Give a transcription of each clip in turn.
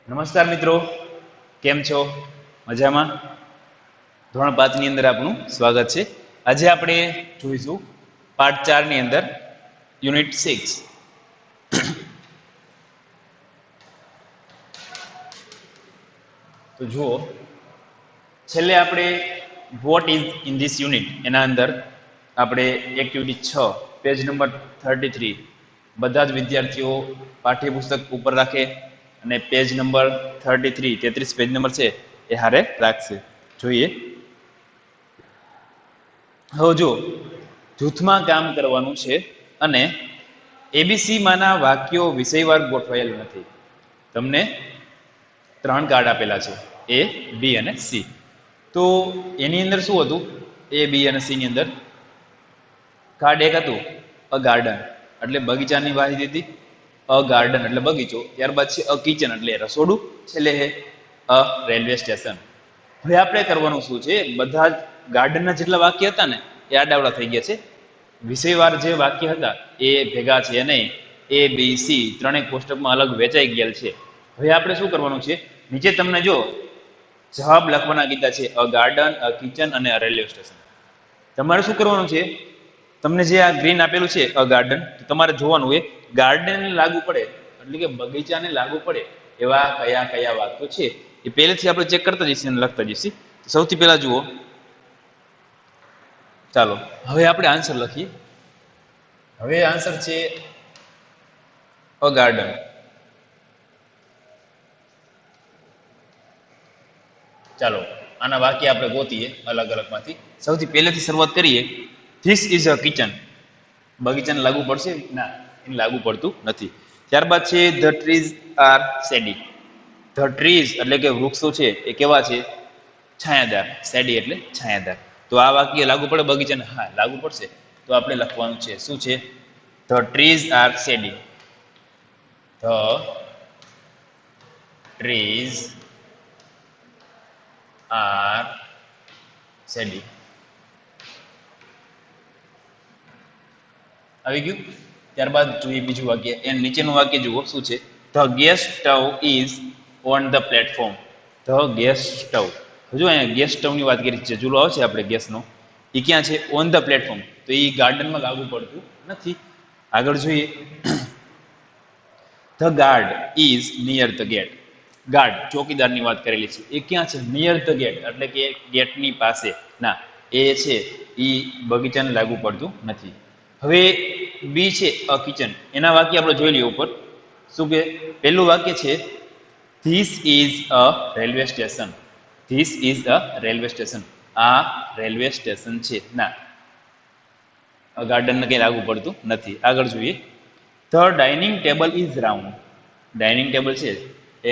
નમસ્કાર મિત્રો, કેમ છો? મજામાં? ધોરણ 5 ની અંદર આપનું સ્વાગત છે. આજે આપણે જોઈશું પાર્ટ 4 ની અંદર યુનિટ 6. તો જુઓ, છેલ્લે આપણે what is in this unit એના અંદર આપણે એક્ટિવિટી 6 પેજ નંબર 33 બધા જ વિદ્યાર્થીઓ પાઠ્યપુસ્તક ઉપર રાખે અને પેજ નંબર 33 પેજ નંબર છે એ હારે રાખશે. જોઈએ, હવે જો જૂથમાં કામ કરવાનું છે અને એબીસી માના વાક્યો વિષયવાર ગોઠવાયેલ નથી. તમને 3 કાર્ડ આપેલા છે, એ, બી અને સી. તો એની અંદર શું હતું? એ, બી અને સી ની અંદર કાર્ડ એક હતું અ ગાર્ડન એટલે બગીચાની માહિતી હતી. અ ગાર્ડન એટલે બગીચો. ત્યારબાદ છે અ કિચન એટલે રસોડું. છેલ્લે છે અ રેલવે સ્ટેશન. હવે આપણે કરવાનું શું છે? બધા જ ગાર્ડનના જેટલા વાક્ય હતા ને એ આડાવડા થઈ ગયા છે. વિષયવાર જે વાક્ય હતા એ ભેગા છે નહીં. એ, બી, સી ત્રણેય કોષ્ટકમાં અલગ વેચાઈ ગયેલ છે. હવે આપણે શું કરવાનું છે? નીચે તમને જો જવાબ લખવાના કીધા છે અ ગાર્ડન, અ કિચન અને અ રેલવે સ્ટેશન. તમારે શું કરવાનું છે? તમને જે આ ગ્રીન આપેલું છે અ ગાર્ડન, તો તમારે જોવાનું એ ગાર્ડન લાગુ પડે એટલે કે બગીચાને લાગુ પડે એવા કયા કયા વાક્યો છે એ પહેલેથી આપણે ચેક કરતા જઈશું અને લખતા જઈશું. સૌથી પહેલા જુઓ, ચાલો હવે આપણે આન્સર લખીએ. હવે આન્સર છે અ ગાર્ડન. ચાલો આના વાક્ય આપણે ગોતીએ અલગ અલગમાંથી. સૌથી પહેલેથી શરૂઆત કરીએ. This is a kitchen. બગીચાને લાગુ પડશે? ના, એને લાગુ પડતું નથી. ત્યારબાદ છે the trees are shady. The trees એટલે કે વૃક્ષો છે એ કેવા છે? છાયાદાર. શેડી એટલે છાયાદાર. તો આ વાક્ય લાગુ પડે બગીચાને? હા, લાગુ પડશે. તો આપણે લખવાનું છે શું છે? The trees are shady. The trees are shady. આવી ગયું? ત્યારબાદ જોઈએ બીજું વાક્ય. એનું નીચેનું વાક્ય જુઓ શું છે? The gas stove is on the platform. The gas stove. હજુ અહીંયા ગેસ સ્ટવની વાત કરી છે, ચૂલો આવશે આપણે ગેસનો, એ ક્યાં છે? On the platform. તો એ ગાર્ડનમાં લાગુ પડતું નથી. આગળ જોઈએ, the guard is near the gate. Guard ચોકીદારની વાત કરેલી છે, એ ક્યાં છે? નિયર ધ ગેટ એટલે કે ગેટની પાસે. ના, એ છે એ બગીચાને લાગુ પડતું નથી. હવે બી છે અ કિચન. એના વાક્ય આપણે જોઈ લઈએ ઉપર. શું કે પહેલું વાક્ય છે this is a railway station. This is a railway station. આ રેલવે સ્ટેશન છે. ના, ગાર્ડનને કંઈ લાગુ પડતું નથી. આગળ જોઈએ, the dining table is round. Dining table છે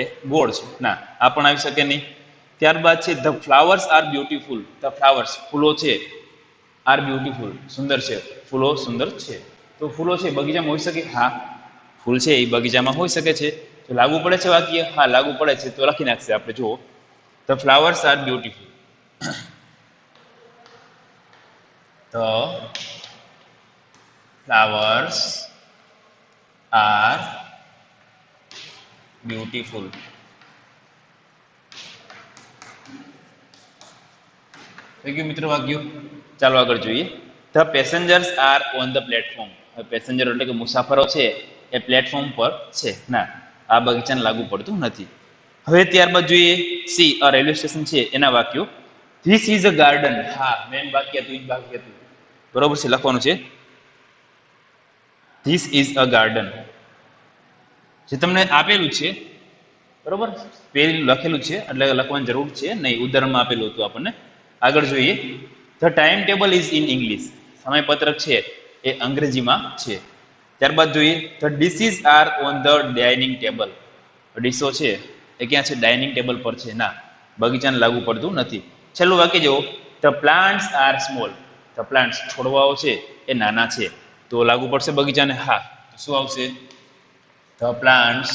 એ ગોળ છે. ના, આ પણ આવી શકે નહીં. ત્યારબાદ છે the flowers are beautiful. The flowers ફૂલો છે આર બ્યુટીફુલ સુંદર છે. ફૂલો સુંદર છે. તો ફૂલો છે બગીચામાં હોઈ શકે? હા, ફૂલ છે એ બગીચામાં હોઈ શકે છે. તો લાગુ પડે છે વાક્ય? હા, લાગુ પડે છે. તો લખી નાખશે આપણે. જુઓ, the flowers are beautiful. The flowers are beautiful. થઈ ગયું મિત્રો વાક્ય? ચાલો આગળ જોઈએ. The passengers are on the platform. Passenger એટલે કે મુસાફરો છે એ પ્લેટફોર્મ પર છે. ના, આ બગીચાને લાગુ પડતું નથી. હવે ત્યારબાદ જોઈએ સી અ રેલવે સ્ટેશન છે એના વાક્યો. This is a garden. હા, મેન વાક્ય હતું, એ વાક્ય હતું. બરોબર છે, લખવાનું છે ધીસ ઇઝ અ ગાર્ડન. જે તમને આપેલું છે બરોબર, પેલું લખેલું છે એટલે લખવાની જરૂર છે નહીં, ઉદાહરણમાં આપેલું હતું આપણને. આગળ જોઈએ, the time table is in English. સમયપત્રક છે એ અંગ્રેજીમાં છે. ત્યારબાદ જોઈએ, the dishes are on the dining table. ડીશો છે એ ક્યાં છે? ડાઇનિંગ ટેબલ પર છે. ના, બગીચાને લાગુ પડતું નથી. છેલ્લું વાક્ય જુઓ, the plants are small. The plants છોડવાઓ છે એ નાના છે. તો લાગુ પડશે બગીચાને? હા. તો શું આવશે? The plants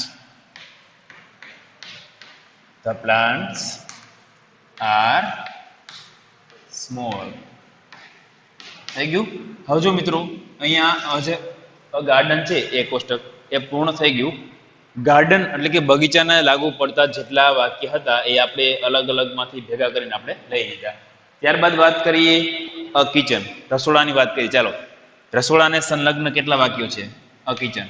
are small. થઈ ગયું? હવે જો મિત્રો, અહીંયા જે ગાર્ડન છે એ કોષ્ટક એ પૂર્ણ થઈ ગયું. ગાર્ડન એટલે કે બગીચાને લાગુ પડતા જેટલા વાક્ય હતા એ આપણે અલગ અલગમાંથી ભેગા કરીને આપણે લઈ લીધા. ત્યારબાદ વાત કરીએ અ કિચન, રસોડાની વાત કરીએ. ચાલો, રસોડાને સંલગ્ન કેટલા વાક્યો છે? અ કિચન.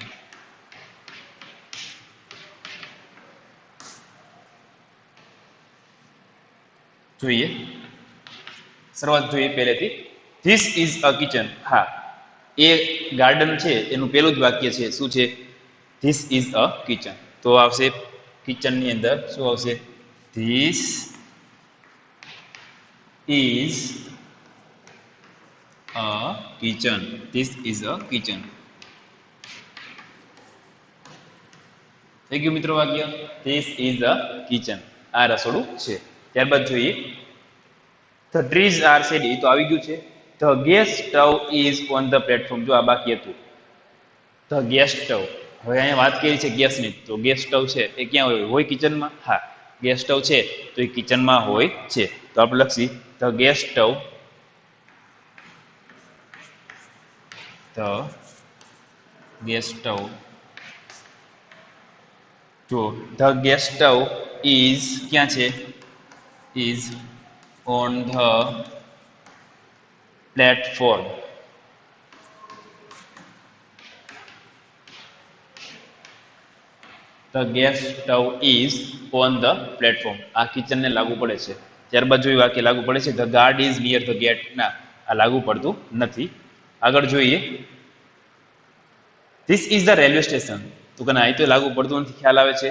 જોઈએ, શરૂઆત જોઈએ પહેલેથી. This is a kitchen. હા, એ ગાર્ડન છે એનું પહેલું જ વાક્ય છે શું છે? This is a kitchen. તો આવશે કિચનની અંદર શું આવશે? This is a kitchen. This is a kitchen. થઈ ગયું મિત્રો વાક્ય? This is a kitchen. આ રસોડું છે. ત્યારબાદ જોઈએ ધ ટ્રીઝ આર શેડી. તો આવી ગયું છે. The gas stove is on the platform. જો આ બાકી હતું. The gas stove. હવે અહીંયા વાત કરી છે ગેસની. તો ગેસ સ્ટવ છે એ ક્યાં હોય કિચનમાં? હા, ગેસ સ્ટવ છે તો એ કિચનમાં હોય છે. તો આપણે લખી the gas stove. The gas stove. જો ધ ગેસ સ્ટવ ઇઝ ક્યાં છે? Is on the platform. The gas stove is on the platform. આ કિચનને લાગુ પડે છે. ત્યારબાદ જોઈએ વાક્ય લાગુ પડે છે the guard is near the gate. ના, આ લાગુ પડતું નથી. આગળ જોઈએ this is the railway station. તો કે અહીં તો લાગુ પડતું નથી, ખ્યાલ આવે છે.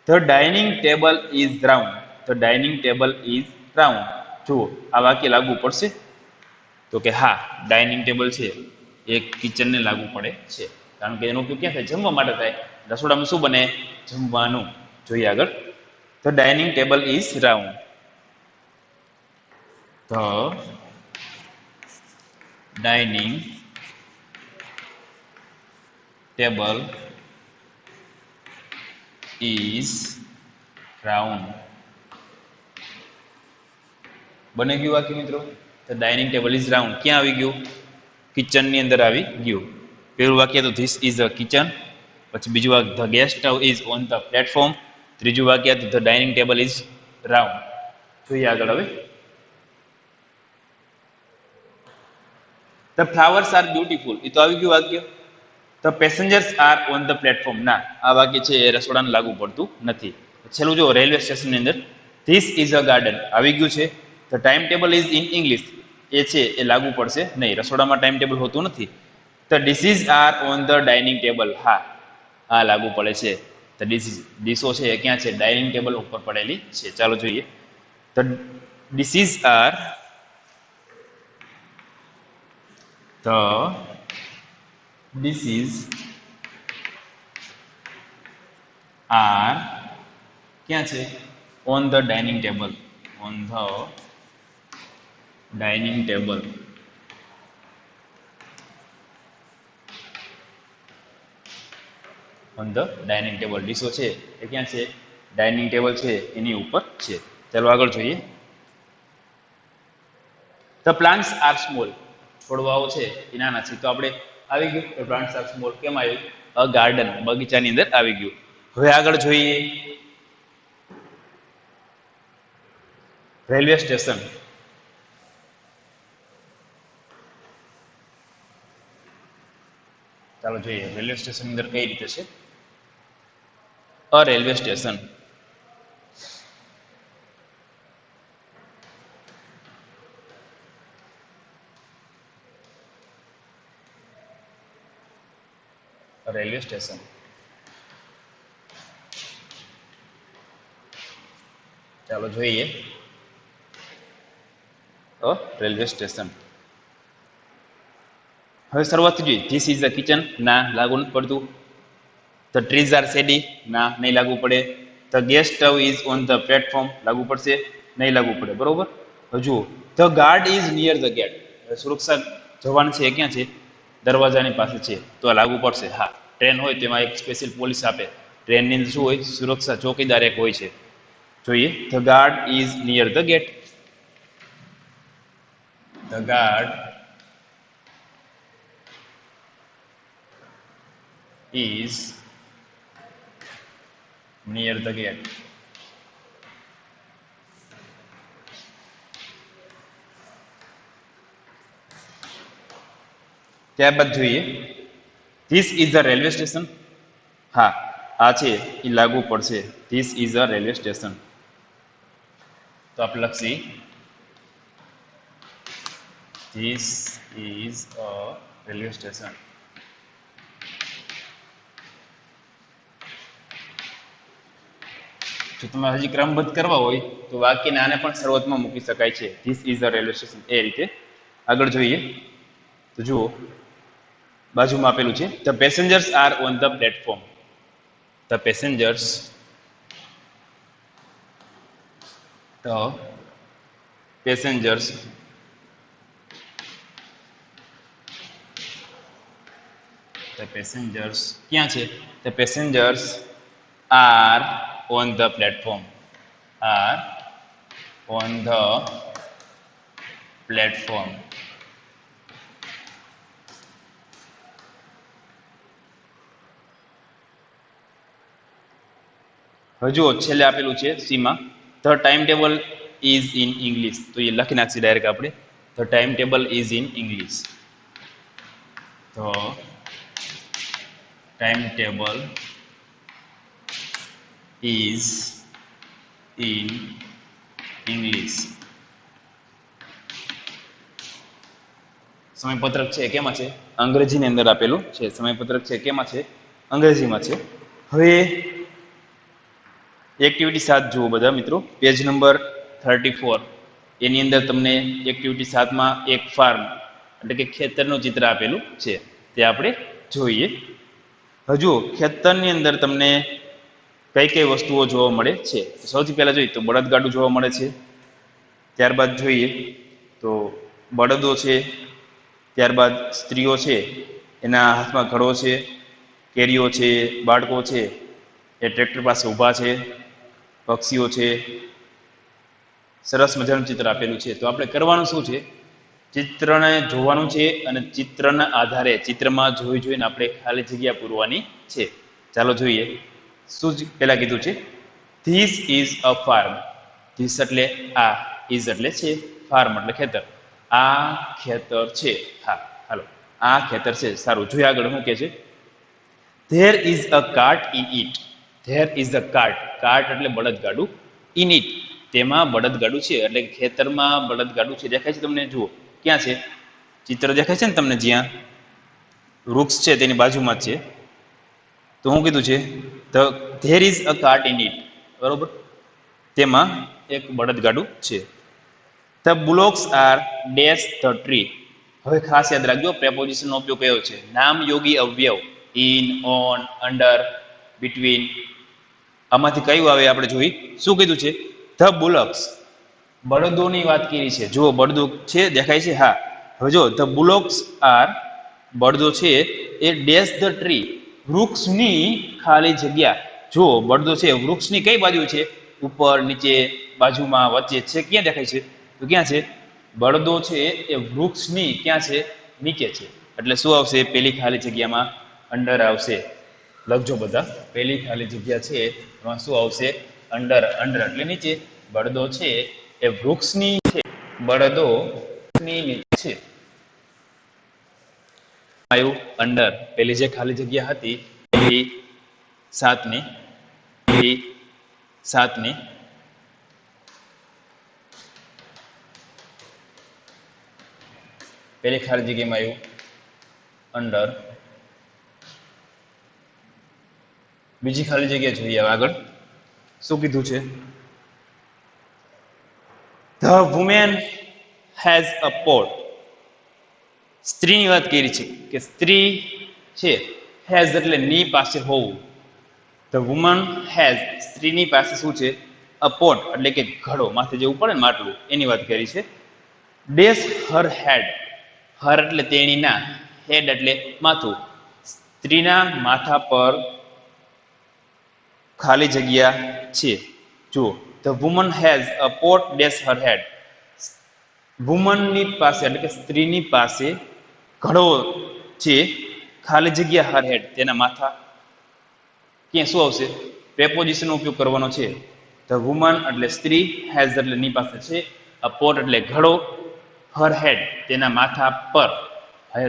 The dining table is round. The dining table is round. જુઓ, આ વાક્ય લાગુ પડશે? તો કે હા, ડાઇનિંગ ટેબલ છે એ કિચનને લાગુ પડે છે. કારણ કે એનો ઉપયોગ ક્યાં થાય? જમવા માટે થાય. રસોડામાં શું બને? જમવાનું. જોઈએ આગળ. The dining table is round. The dining table is round. બની ગયું વાક્ય મિત્રો? The dining table is round. ક્યાં આવી ગયું? કિચનની અંદર આવી ગયું. પહેલું વાક્ય તો ધીસ ઇઝ અ કિચન. પછી બીજું વાક્ય the gas stove is on the platform. ત્રીજું વાક્ય the dining table is round. જોઈએ આગળ હવે. The flowers are beautiful. એ તો આવી ગયું વાક્ય. The passengers are on the platform. ના, આ વાક્ય છે એ રસોડાને લાગુ પડતું નથી. છેલ્લું જો રેલવે સ્ટેશનની અંદર ધીસ ઇઝ અ ગાર્ડન આવી ગયું છે. The time table is in English. એ છે એ લાગુ પડશે નહીં. રસોડામાં ટાઈમ ટેબલ હોતું નથી. The dishes are on the dining table. હા, આ લાગુ પડે છે. ધ ડીશો છે એ ક્યાં છે? ડાઇનિંગ ટેબલ ઉપર પડેલી છે. ચાલો જોઈએ. The dishes are the dishes are ક્યાં છે? On the dining table. On the dining table. On the dining table. ડીશો છે એ ક્યાં છે? ડાઇનિંગ ટેબલ છે એની ઉપર છે. ચાલો આગળ જોઈએ. The plants are small. છોડવાઓ છે એ નાના છે. તો આપણે આવી ગયું ધ પ્લાન્ટ્સ આર સ્મોલ. કેમ આવ્યું? અ ગાર્ડન, બગીચાની અંદર આવી ગયું. હવે આગળ જોઈએ રેલવે સ્ટેશન. ચાલો જોઈએ રેલવે સ્ટેશન અંદર કઈ રીતે છે. અ રેલવે સ્ટેશન. Railway station. ચાલો જોઈએ અ રેલવે સ્ટેશન. હવે શરૂઆતથી જોઈએ ધીસ ઇઝ અ કિચન. ના, લાગુ નથી પડતું. The trees are shady. ના, નહીં લાગુ પડે. The gas stove is on the platform. લાગુ પડશે? નહીં લાગુ પડે. બરોબર. હવે જુઓ the guard is near the gate. સુરક્ષા જવાન છે એ ક્યાં છે? દરવાજાની પાસે છે. તો આ લાગુ પડશે. હા, ટ્રેન હોય તેમાં એક સ્પેશિયલ પોલીસ આપે. ટ્રેનની અંદર શું હોય? સુરક્ષા ચોકીદાર એક હોય છે. જોઈએ the guard is near the gate. The guard is near the gate. ત્યારબાદ જોઈએ this is a railway station. હા, આ છે એ લાગુ પડશે. This is a railway station. તો આપણે લખી this is a railway station. જો તમે હજી ક્રમબદ્ધ કરવા હોય તો વાક્યને આને પણ શરૂઆતમાં મૂકી શકાય છે. This is a railway station એ રીતે. આગળ જોઈએ તો જુઓ બાજુમાં આપેલું છે the passengers are on the platform. The passengers the passengers ક્યાં છે? The passengers are on the platform. Are on the platform. હજુ છેલ્લે આપેલું છે સીમાં the time table is in English. તો એ લખી નાખશે ડાયરેક્ટ આપણે the time table is in English. The time table is in English. સમયપત્રક છે કેમાં છે? અંગ્રેજીની અંદર આપેલું છે. સમયપત્રક છે કેમાં છે? અંગ્રેજીમાં છે. હવે એક્ટિવિટી 7 જુઓ બધા મિત્રો, પેજ નંબર 34. એની અંદર તમને એક્ટિવિટી 7માં એક ફાર્મ એટલે કે ખેતરનું ચિત્ર આપેલું છે. તે આપણે જોઈએ. હજુ ખેતરની અંદર તમને કઈ કઈ વસ્તુઓ જોવા મળે છે? સૌથી પહેલા જોઈએ તો બળદગાડું જોવા મળે છે. ત્યારબાદ જોઈએ તો બળદો છે. ત્યારબાદ સ્ત્રીઓ છે, એના હાથમાં ઘડો છે, કેરીઓ છે, બાળકો છે એ ટ્રેક્ટર પાસે ઊભા છે, પક્ષીઓ છે. સરસ મજાનું ચિત્ર આપેલું છે. તો આપણે કરવાનું શું છે? ચિત્રને જોવાનું છે અને ચિત્રના આધારે ચિત્રમાં જોઈને આપણે ખાલી જગ્યા પૂરવાની છે. ચાલો જોઈએ. શું પહેલા કીધું છે? This is a farm. This એટલે આ, ઇઝ એટલે છે, ફાર્મ એટલે ખેતર. આ ખેતર છે. હા, હાલો, આ ખેતર છે. સારું, જોઈએ આગળ શું કે છે? There is a cart in it. There is a cart. Cart એટલે બળદગાડું. ઇન ઇટ તેમાં બળદગાડું છે. એટલે ખેતરમાં બળદગાડું છે. દેખાય છે તમને? જુઓ ક્યાં છે? ચિત્ર દેખાય છે ને તમને? જ્યાં વૃક્ષ છે તેની બાજુમાં જ છે. તો શું કીધું છે? There is a cart in it. બરોબર, તેમાં એક બળદગાડું છે. The bullocks are dash the tree. હવે ખાસ યાદ રાખજો પ્રેપોઝિશનનો ઉપયોગ કયો છે? નામ યોગી અવયવ. In, on, under, between. આમાંથી કયું આવે આપણે જોઈ. શું કીધું છે? ધ બુલોક્સ. બળદોની વાત કરી છે. જુઓ બળદો છે, દેખાય છે? હા. હવે જો ધ બુલોક્સ આર, બળદો છે એ ડેશ ધ ટ્રી, વૃક્ષની ખાલી જગ્યા. જુઓ બળદો છે વૃક્ષની કઈ બાજુ છે? ઉપર, નીચે, બાજુમાં, વચ્ચે છે. ક્યાં દેખાય છે? તો ક્યાં છે? બળદો છે એ વૃક્ષની ક્યાં છે? નીચે છે. એટલે શું આવશે? પેલી ખાલી જગ્યામાં અંડર આવશે. લખજો બધા. પેલી ખાલી જગ્યા છે એમાં શું આવશે? અંડર. અંડર એટલે નીચે. બળદો છે એ વૃક્ષની છે. બળદો નીચે છે. આવ્યું અંડર. પેલી જે ખાલી જગ્યા હતી પેલી 7ની, પેલી 7ની પેલી ખાલી જગ્યામાં આવ્યું અંડર. બીજી ખાલી જગ્યા જોઈએ આગળ. શું કીધું છે? The woman has a pot. સ્ત્રીની વાત કરી છે કે સ્ત્રી છે. હેઝ એટલે ની પાસે હોવું. ધ વુમન હેઝ, સ્ત્રીની પાસે શું છે? અ પોટ એટલે કે ઘડો, માથે જેવું પડે ને માટલું, એની વાત કરી છે. ડેશ હર હેડ. હર એટલે તેણીના, હેડ એટલે માથું. સ્ત્રીના માથા પર ખાલી જગ્યા છે. જુઓ the woman has a pot dash her head. વુમનની પાસે એટલે કે સ્ત્રીની પાસે ઘડો છે, ખાલી જગ્યા હર હેડ, તેના માથા. ક્યાં શું આવશે? પ્રેપોઝિશનનો ઉપયોગ કરવાનો છે. ધ વુમન એટલે સ્ત્રી, હેઝ એટલે ની પાસે છે, અ પોટ એટલે ઘડો, હર હેડ તેના માથા પર,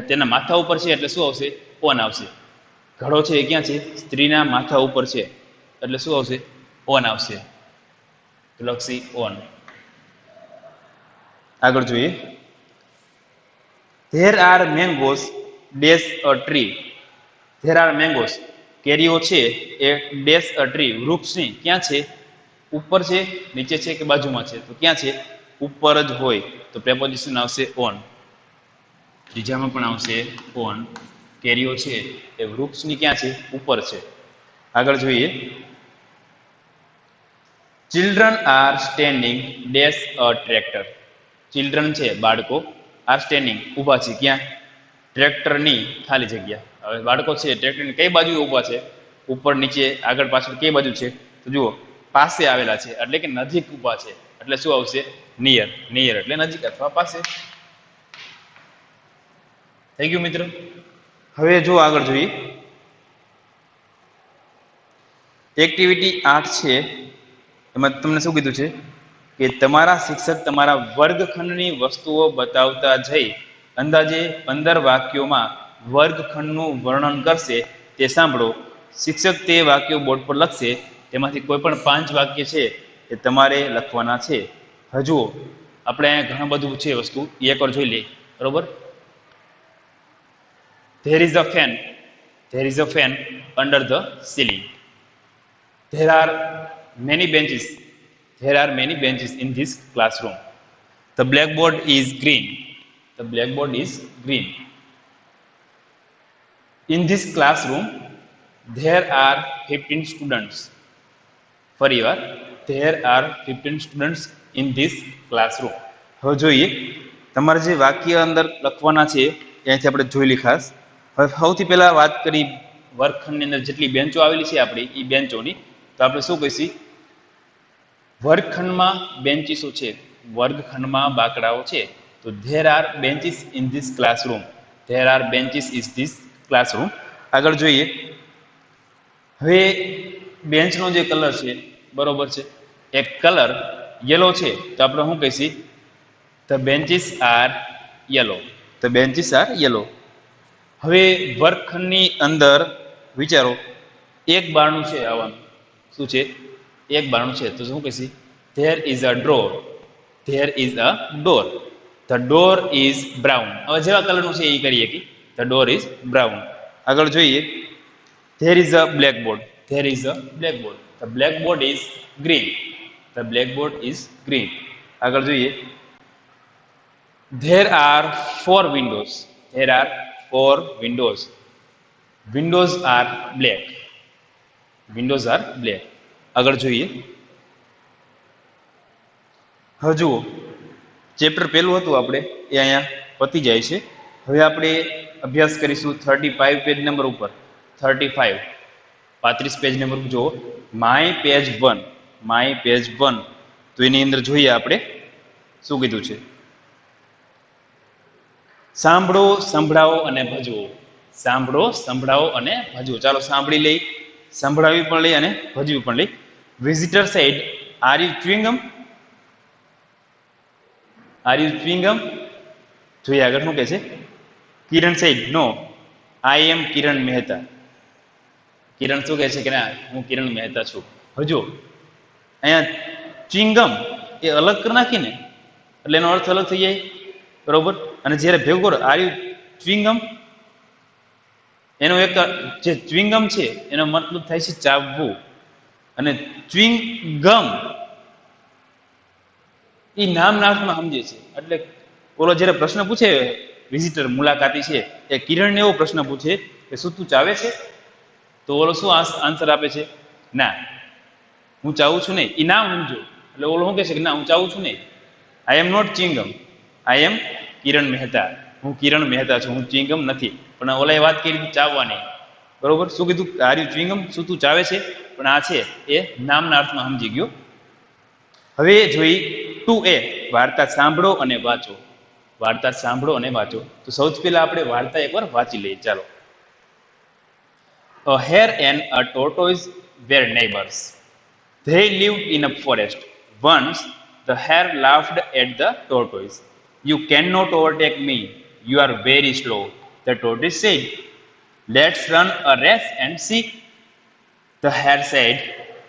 તેના માથા ઉપર છે એટલે શું આવશે? ઓન આવશે. ઘડો છે એ ક્યાં છે? સ્ત્રીના માથા ઉપર છે એટલે શું આવશે? ઓન આવશે. લક્ષી ઓન. આગળ જોઈએ. There are mangoes dash a tree. There are mangoes કેરીઓ છે એ ડેશ અ ટ્રી વૃક્ષની ક્યાં છે? ઉપર છે, નીચે છે કે બાજુમાં છે? તો ક્યાં છે? ઉપર જ હોય તો પ્રેપોઝિશન આવશે ઓન. ત્રીજામાં પણ આવશે ઓન. કેરીઓ છે એ વૃક્ષની ક્યાં છે? ઉપર છે. આગળ જોઈએ. Children are standing dash a tractor. Children છે બાળકો, આર સ્ટેન્ડિંગ ઊભા છે ક્યાં? ટ્રેક્ટરની ખાલી જગ્યા. હવે બાળકો છે ટ્રેક્ટરની કઈ બાજુ ઊભા છે? ઉપર નીચે આગળ પાછળ કઈ બાજુ છે? તો જુઓ પાસે આવેલા છે એટલે કે નજીક ઊભા છે એટલે શું આવશે? નિયર. નિયર એટલે નજીક અથવા પાસે. થઈ ગયું મિત્રો. હવે જો આગળ જોઈએ. એક્ટિવિટી 8 છે એમાં તમને શું કીધું છે કે તમારા શિક્ષક તમારા વર્ગખંડની વસ્તુઓ બતાવતા જઈ અંદાજે 15 વાક્યોમાં વર્ગખંડનું વર્ણન કરશે તે સાંભળો. શિક્ષક તે વાક્યો બોર્ડ પર લખશે. તેમાંથી કોઈ પણ 5 વાક્ય છે એ તમારે લખવાના છે. હજુ આપણે અહીંયા ઘણું બધું છે વસ્તુ એ એકવાર જોઈ લઈએ. બરોબર. There is a fan. There is a fan under the ceiling. There are many benches. There are many benches in this classroom. The blackboard is green. The blackboard is green. In this classroom, there are 15 students. ફરીવાર, there are 15 students in this classroom. હવે જોઈએ તમારે જે વાક્ય અંદર લખવાના છે ત્યાંથી આપણે જોઈ લઈએ ખાસ. હવે સૌથી પહેલા વાત કરી વર્ગખંડની અંદર જેટલી બેન્ચો આવેલી છે આપણી એ બેન્ચોની, તો આપણે શું કહીશું? વર્ગખંડમાં બેન્ચીસો છે, વર્ગખંડમાં બાકડાઓ છે. તો there are benches in this classroom. There are benches in this classroom. આગળ જોઈએ. હવે બેન્ચનો જે કલર છે બરોબર છે, એક કલર યલો છે તો આપણે શું કહીશું? The benches are yellow. The benches are yellow. હવે વર્ગખંડની અંદર વિચારો એક બારણું છે આવવાનું. શું છે? એક બારણું છે તો શું કહીશું? There is a door. There is a door. The door is brown. હવે જેવા કલરનું છે એ કરીએ કે ધ ડોર ઇઝ બ્રાઉન. આગળ જોઈએ. There is a blackboard. There is a blackboard. The blackboard is green. The blackboard is green. આગળ જોઈએ. There R 4 Windows. There are 4 windows. Windows are black. Windows are black. આગળ જોઈએ. હવે જુઓ chapter પહેલું હતું આપણે એ અહીંયા પતી જાય છે. હવે આપણે અભ્યાસ કરીશું 35 પેજ નંબર ઉપર. 35 પેજ નંબર જુઓ. My page 1. My page 1. તો એની અંદર જોઈએ આપણે શું કીધું છે. સાંભળો, સંભળાવો અને ભજવો. સાંભળો, સંભળાવો અને ભજવો. ચાલો સાંભળી લઈ, સંભળાવી પણ લઈ અને ભજવી પણ લઈ. Visitor said, are you chewing gum? Are you chewing gum? જોઈએ આગળ શું કહે છે. કિરણ સેડ, નો આઈ એમ કિરણ મહેતા. કિરણ શું કહે છે કે ના હું કિરણ મહેતા છું. હજુ અહીંયા ચ્યુઇંગમ એ અલગ કરી નાખીને એટલે એનો અર્થ અલગ થઈ જાય. બરોબર. અને જ્યારે ભેગું કરો આર યુ ચ્યુઇંગમ, એનો એક જે ચ્યુઇંગમ છે એનો મતલબ થાય છે ચાવવું. અને ચ્યુઇંગમ એ નામના અર્થમાં સમજે છે. એટલે ઓલો જ્યારે પ્રશ્ન પૂછે વિઝિટર મુલાકાતી છે એ કિરણને એવો પ્રશ્ન પૂછે કે શું તું ચાવે છે? તો ઓલો શું આન્સર આપે છે? ના હું ચાવું છું નહીં. એ નામ સમજો એટલે ઓલો શું કહે છે કે ના હું ચાવું છું નહીં. આઈ એમ નોટ ચ્યુઇંગમ. આઈ એમ કિરણ મહેતા. હું કિરણ મહેતા છું, હું ચ્યુઇંગમ નથી. પણ ઓલાએ વાત કરી ચાવવાની. બરોબર. શું કીધું? Are you chewing gum? શું તું ચાવે છે? પણ આ છે એ નામના અર્થમાં સમજી ગયો. હવે જોઈ 2A વાર્તા સાંભળો અને વાંચો. વાર્તા સાંભળો અને વાંચો. તો સૌથી પહેલા આપણે વાર્તા એકવાર વાંચી લઈએ. ચાલો. A hare and a tortoise were neighbors. They lived in a forest. Once the hare laughed at the tortoise. You cannot overtake me. You are very slow. The tortoise said, let's run a race and see. The hare said,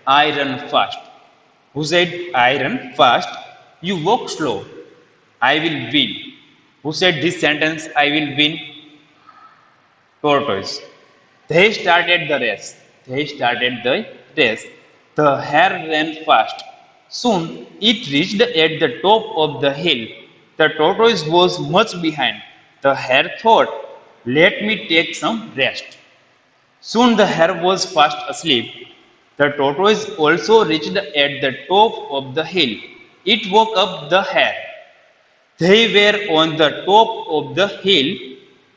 I run fast. Who said, I run fast? You walk slow. I will win. Who said this sentence, I will win? Tortoise. They started the race. They started the race. The hare ran fast. Soon it reached at the top of the hill. The tortoise was much behind. The hare thought, let me take some rest. Soon the hare was fast asleep. The tortoise also reached at the top of the hill. It woke up the hare. They were on the top of the hill.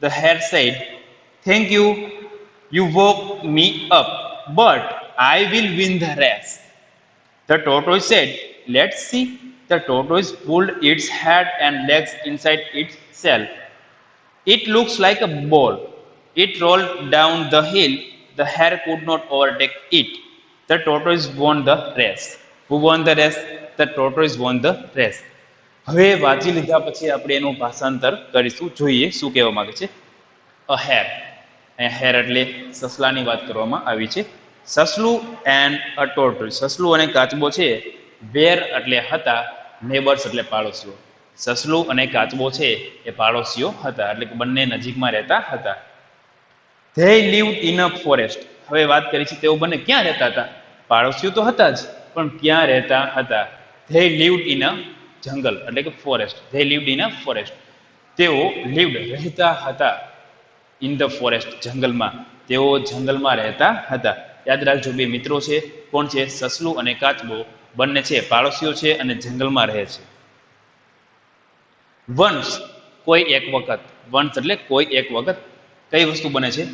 The hare said, thank you, you woke me up, but I will win the race. The tortoise said, let's see. The tortoise pulled its head and legs inside its shell. It looks like a ball. It rolled down the hill. The hare could not overtake it. The tortoise won the race. Who won the race? The tortoise won the race. હવે વાંચી લીધા પછી આપણે એનું ભાષાંતર કરીશું. જોઈએ શું કહેવા માંગે છે. અ હેર, અહીંયા હેર એટલે સસલાની વાત કરવામાં આવી છે. સસલું એન્ડ અ ટોર્ટોઇઝ, સસલું અને કાચબો છે. વેર એટલે હતા, નેબર્સ એટલે પાડોશીઓ. સસલું અને કાચબો છે એ પાડોશીઓ હતા, એટલે કે બંને નજીકમાં રહેતા હતા. They lived in a forest. હવે વાત કરી છે તેઓ બંને ક્યાં રહેતા હતા? પાડોશીઓ તો હતા જ, પણ ક્યાં રહેતા હતા? ધે લીવ્ડ ઇન અ જંગલ એટલે કે forest. They lived in a forest. તેઓ લીવ્ડ રહેતા હતા ઇન ધ ફોરેસ્ટ જંગલમાં. તેઓ જંગલમાં રહેતા હતા. યાદ રાખજો, બે મિત્રો છે. કોણ છે? સસલું અને કાચબો. બંને છે પાડોશીઓ છે અને જંગલમાં રહે છે. વન્સ કોઈ એક વખત. વન્સ એટલે કોઈ એક વખત. કઈ વસ્તુ બને છે?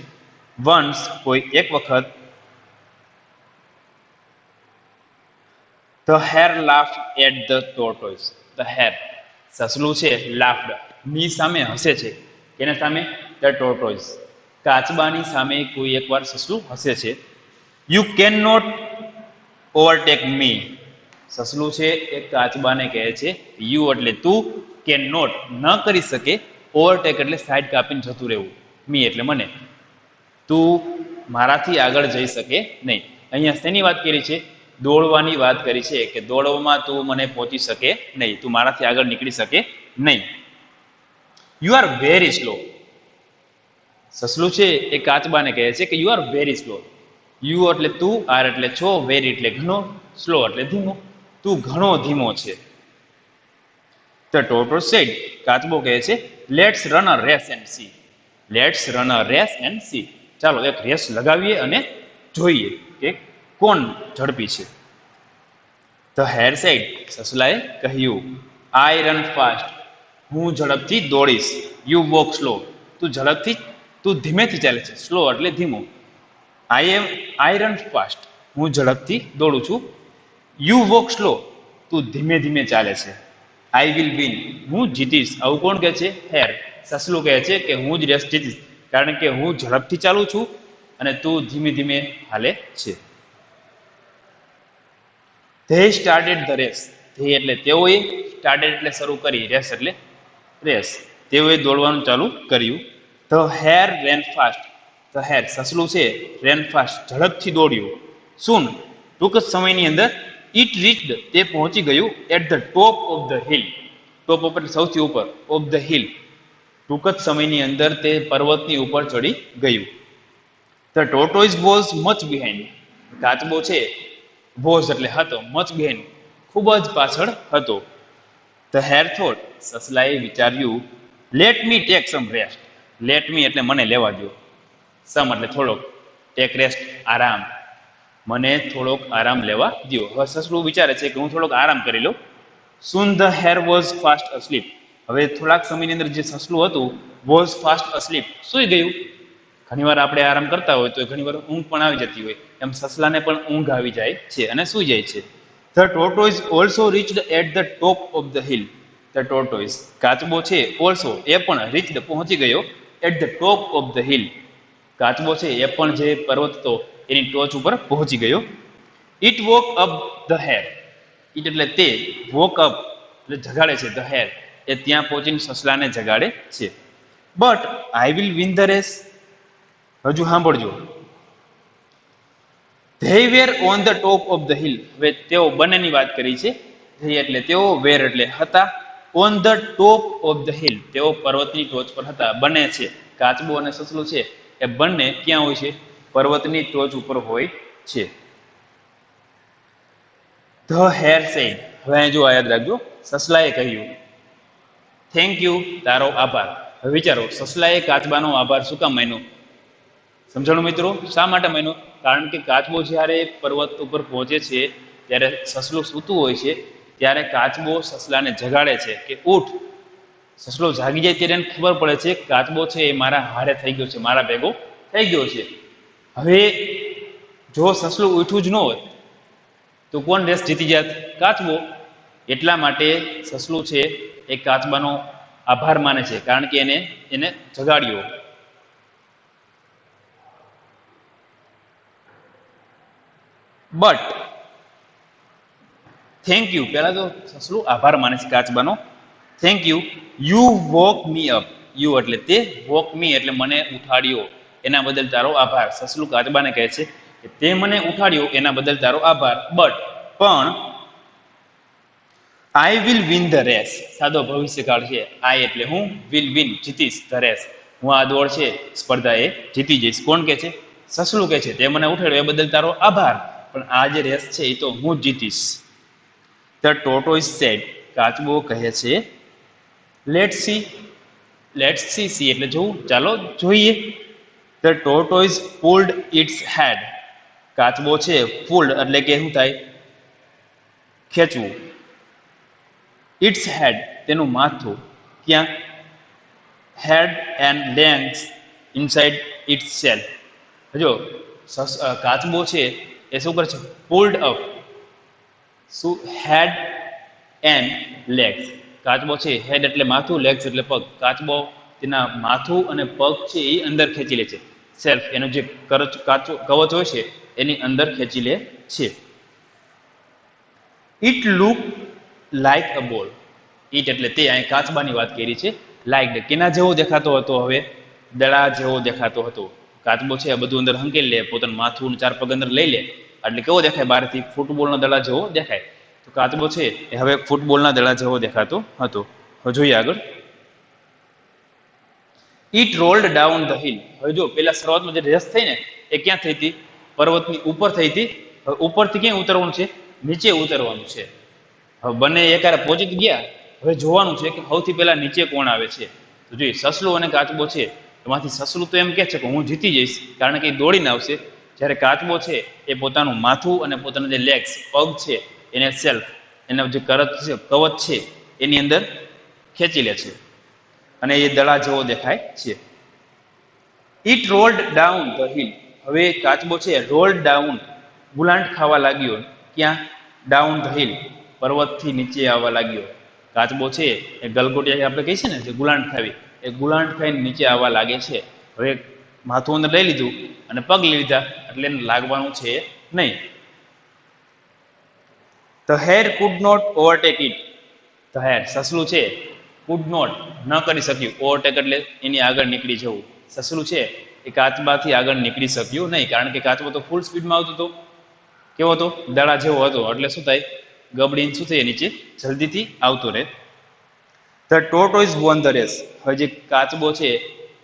વન્સ કોઈ એક વખત. The hare laughed at the tortoise. The hare, સસલું છે, laughed, ની સામે હસે છે. કેના સામે? The tortoise. કાચબાની સામે કોઈ એકવાર સસલું હસે છે. You cannot overtake me. સસલું છે એ કાચબાને કહે છે યુ એટલે તું, કેન નોટ ન કરી શકે, ઓવરટેક એટલે સાઈડ કાપીને જતું રહેવું, મી એટલે મને. તું મારાથી આગળ જઈ શકે નહીં. અહીંયા શેની વાત કરી છે? દોડવાની વાત કરી છે કે દોડવામાં તું મને પહોંચી શકે નહીં, તું મારાથી આગળ નીકળી શકે નહીં. You are very slow. સસલું છે એ કાચબાને કહે છે કે you are very slow. You એટલે તું, આર એટલે છો, વેરી એટલે ઘણો, સ્લો એટલે ધીમો. તું ઘણો ધીમો છે. The tortoise said, કાચબો કહે છે, let's run a race and see. Let's run a race and see. ચાલો એક રેસ લગાવીએ અને જોઈએ કે કોણ ઝડપી છે. The hare said, સસલાએ કહ્યું, I run fast. હું ઝડપથી દોડીશ. You walk slow. તું ધીમેથી ચાલે છે. સ્લો એટલે ધીમો. I run fast. હું ઝડપથી દોડું છું. You walk slow. તું ધીમે ધીમે ચાલે છે. I will win. હું જીતીશ. આવું કોણ કહે છે? હેર. સસલું કહે છે કે હું જ રેસ જીતીશ, કારણ કે હું ઝડપથી ચાલું છું અને તું ધીમે ધીમે હાલે છે. They started the race. They એટલે તેઓએ, started એટલે શરૂ કરી, રેસ એટલે રેસ. તેઓએ દોડવાનું ચાલુ કર્યું. The hare ran fast. The hare, સસલું છે, ran fast, ઝડપથી દોડ્યું. Soon, ટૂંક જ સમયની અંદર, it reached, તે પહોંચી ગયું, at the top of the hill. ટોપ ઉપર સૌથી ઉપર, of the hill. ટૂંક જ સમયની અંદર તે પર્વતની ઉપર ચડી ગયું. The tortoise was much behind. કાચબો છે, was એટલે હતો, much behind, ખૂબ જ પાછળ હતો. The hare thought, સસલાએ વિચાર્યું, let me take some rest. Let me એટલે મને લેવા દો. Some એટલે થોડોક, take rest આરામ. મને થોડોક આરામ લેવા દો. હવે સસલું વિચારે છે કે હું થોડોક આરામ કરી લઉં. Soon the hare was fast asleep. હવે થોડાક સમયની અંદર જે સસલું હતું, was fast asleep, સૂઈ ગયું. ઘણીવાર આપણે આરામ કરતા હોય તો ઘણીવાર ઊંઘ પણ આવી જતી હોય, એમ સસલાને પણ ઊંઘ આવી જાય છે અને સૂઈ જાય છે. The tortoise also reached at the top of the hill. The tortoise, કાચબો છે, also એ પણ reached પહોંચી ગયો, at the top of the hill. કાચબો છે એ પણ જે પર્વત હતો એની ટોચ ઉપર પહોંચી ગયો. It woke up the hair. It એટલે તે, વોક અપ એટલે જગાડે છે, ધ હેર એ ત્યાં પહોંચીને સસલાને જગાડે છે. But I will win the race. હજુ સાંભળજો. They were on the top of the hill. હવે તેઓ બંનેની વાત કરી છે. ધે એટલે તેઓ, વેર એટલે હતા. On the top of the hill તેઓ પર્વતની ટોચ પર હતા. બંને છે, કાચબો અને સસલું છે એ બંને ક્યાં હોય છે? પર્વતની ટોચ ઉપર હોય છે. The hare said. હવે અહીં જો યાદ રાખજો, સસલાએ કહ્યું થેન્ક યુ, તારો આભાર. હવે વિચારો, સસલાએ કાચબાનો આભાર શું કામ માન્યો? સમજાણું મિત્રો? શા માટે માન્યો? કારણ કે કાચબો જ્યારે પર્વત ઉપર પહોંચે છે ત્યારે સસલું સૂતું હોય છે, ત્યારે કાચબો સસલાને જગાડે છે કે ઉઠ. સસલો જાગી જાય ત્યારે એને ખબર પડે છે કાચબો છે એ મારા હારે થઈ ગયો છે, મારા ભેગો થઈ ગયો છે. હવે જો સસલું ઉઠ્યું જ ન હોત તો કોણ રેસ જીતી જાત? કાચબો. એટલા માટે સસલું છે એ કાચબાનો આભાર માને છે, કારણ કે એને જગાડ્યો. બટ થેન્ક યુ, પહેલા તો સસલું આભાર માને છે કાચબાનો. Thank you, you walk me up. You એટલે તે, વોક મી એટલે મને ઉઠાડ્યો, એના બદલ તારો આભાર. સસલું કાચબાને કહે છે કે તે મને ઉઠાડ્યો એના બદલ તારો આભાર. બટ પણ I will win the race. સાદો ભવિષ્યકાળ છે. આઈ એટલે હું, વિલ વિન જીતીશ, ધ રેસ હું આ દોડ છે સ્પર્ધા એ જીતી જઈશ. કોણ કે છે? સસલું કે છે તે મને ઉઠાડ્યો એ બદલ તારો આભાર, પણ આ જે રેસ છે એ તો હું જ જીતીશ. The tortoise sad. કાચબો કહે છે લેટ્સ સી. લેટ્સ સી એટલે જોવું, ચાલો જોઈએ. ધ ટોર્ટોઇઝ પુલ્ડ ઇટ્સ હેડ. કાચબો છે પુલ્ડ એટલે કે શું થાય? ખેંચવું. ઇટ્સ હેડ તેનું માથું. ક્યાં? Head and lands inside itself. જો કાચબો છે એ શું કરે છે? Pulled up. શું? Head and legs. કાચબો છે, હેડ એટલે માથું, લેગ્સ એટલે પગ. કાચબો તેના માથું અને પગ છે એ અંદર ખેંચી લે છે. સેલ્ફ એનો જે કવચ હોય છે એની અંદર ખેંચી લે છે. ઇટ લુક લાઈક અ બોલ. ઇટ એટલે તે, અહીં કાચબાની વાત કરી છે. લાઈક કેના જેવો દેખાતો હતો? હવે દડા જેવો દેખાતો હતો. કાચબો છે બધું અંદર હંકેલી લે, પોતાનું માથું ચાર પગ અંદર લઈ લે એટલે કેવો દેખાય? બહારથી ફૂટબોલના દડા જેવો દેખાય. તો કાચબો છે એ હવે ફૂટબોલના દડા જેવો દેખાતો હતો. હવે જોઈએ આગળ. It rolled down the hill. હવે જો પેલા શરૂઆતમાં જે રેસ થઈ ને એ ક્યાં થઈ હતી? પર્વતની ઉપર થઈ હતી. હવે ઉપરથી ક્યાં ઉતરવાનું છે? નીચે ઉતરવાનું છે. હવે બંને એકારે પહોંચી ગયા. હવે જોવાનું છે કે સૌથી પહેલા નીચે કોણ આવે છે. તો જોઈએ, સસલું અને કાચબો છે એમાંથી સસલું તો એમ કહે છે કે હું જીતી જઈશ, કારણ કે એ દોડીને આવશે. જ્યારે કાચબો છે એ પોતાનું માથું અને પોતાના જે લેગ્સ, પગ છે એને સેલ્ફ, એના જે કવચ છે એની અંદર ખેંચી લે છે અને એ દડા જેવો દેખાય છે. It rolled down the hill. હવે કાચબો છે રોલ્ડ ડાઉન, ગુલાંટ ખાવા લાગ્યો. ક્યાં? ડાઉન ધ હિલ, પર્વતથી નીચે આવવા લાગ્યો. કાચબો છે એ ગલગોટિયા આપણે કહીએ છીએ ને, જે ગુલાંટ ખાવી, એ ગુલાંટ ખાઈને નીચે આવવા લાગે છે. હવે માથું અંદર લઈ લીધું અને પગ લઈ લીધા એટલે એને લાગવાનું છે નહીં. The hare could not overtake it. The hare સસલું છે, કુડ નોટ ન કરી શક્યું, ઓવરટેક એટલે એની આગળ નીકળી જવું. સસલું છે એ કાચબાથી આગળ નીકળી શક્યું નહીં, કારણ કે કાચબો તો ફૂલ સ્પીડમાં આવતો હતો. કેવો હતો? દડા જેવો હતો. એટલે શું થાય? ગબડીને શું થાય? નીચે જલ્દીથી આવતો રહે. The tortoise won the race. હવે જે કાચબો છે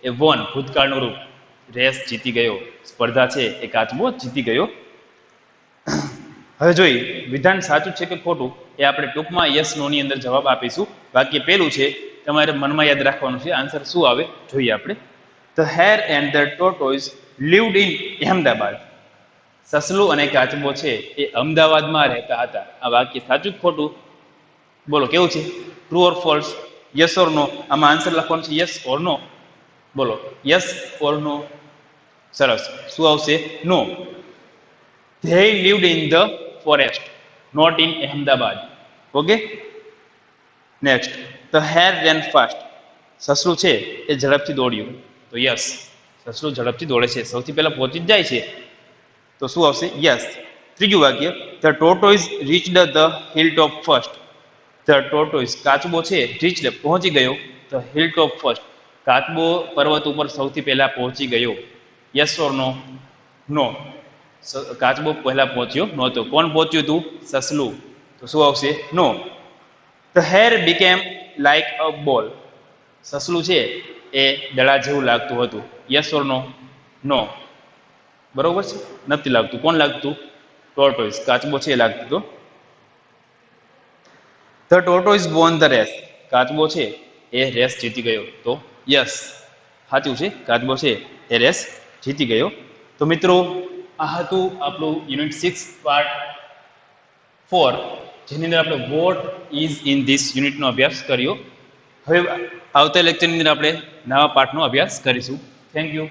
એ વોન, ભૂતકાળનું રૂપ, રેસ જીતી ગયો, સ્પર્ધા છે એ કાચબો જીતી ગયો. હવે જોઈએ વિધાન સાચું છે કે ખોટું એ આપણે ટૂંકમાં યસ નો ની અંદર જવાબ આપીશું. બાકી પેલું છે તમારે મનમાં યાદ રાખવાનું છે. આન્સર શું આવે જોઈએ આપણે. The hare and the tortoise lived in Ahmedabad. સસલું અને કાચબો છે એ અમદાવાદમાં રહેતા હતા. આ વાક્ય સાચું કે ખોટું? બોલો કેવું છે? True or false? Yes or no? આમાં આન્સર લખવાનું છે યસ ઓર નો. બોલો યસ ઓર નો? સરસ. શું આવશે? નો. They lived in the forest, not in Ahmedabad. Okay? Next. The hare ran fast. સસલું છે એ ઝડપથી દોડ્યું. તો યસ, સસલું ઝડપથી દોડે છે. સૌથી પહેલા પહોંચી જ જાય છે. તો શું આવશે? યસ. ત્રીજું વાક્ય, the tortoise reached the hill top first. The tortoise કાચબો છે, રીચ્ડ પહોંચી ગયો, ધ હિલ ટોપ ફર્સ્ટ કાચબો પર્વત ઉપર સૌથી પહેલા પહોંચી ગયો. Yes or no? નો. કાચબો પહેલા પહોંચ્યો નહોતો. કોણ પહોંચ્યું હતું? સસલું. તો શું આવશે? No. The hare became like a ball. સસલું છે એ દડા જેવું લાગતું હતું. Yes or no? નો. બરોબર છે, નથી લાગતું. કોણ લાગતું? ટોર્ટોઇઝ. કાચબો છે એ લાગતું હતું. The tortoise won the race. કાચબો છે એ રેસ જીતી ગયો. તો યસ, સાચું છે, કાચબો છે એ રેસ જીતી ગયો. તો મિત્રો, આ હતું આપણું યુનિટ 6 પાર્ટ 4, જેની અંદર આપણે વોટ ઇઝ ઇન ધીસ યુનિટનો અભ્યાસ કર્યો. હવે આવતા લેક્ચરની અંદર આપણે નવા પાઠનો અભ્યાસ કરીશું. Thank you.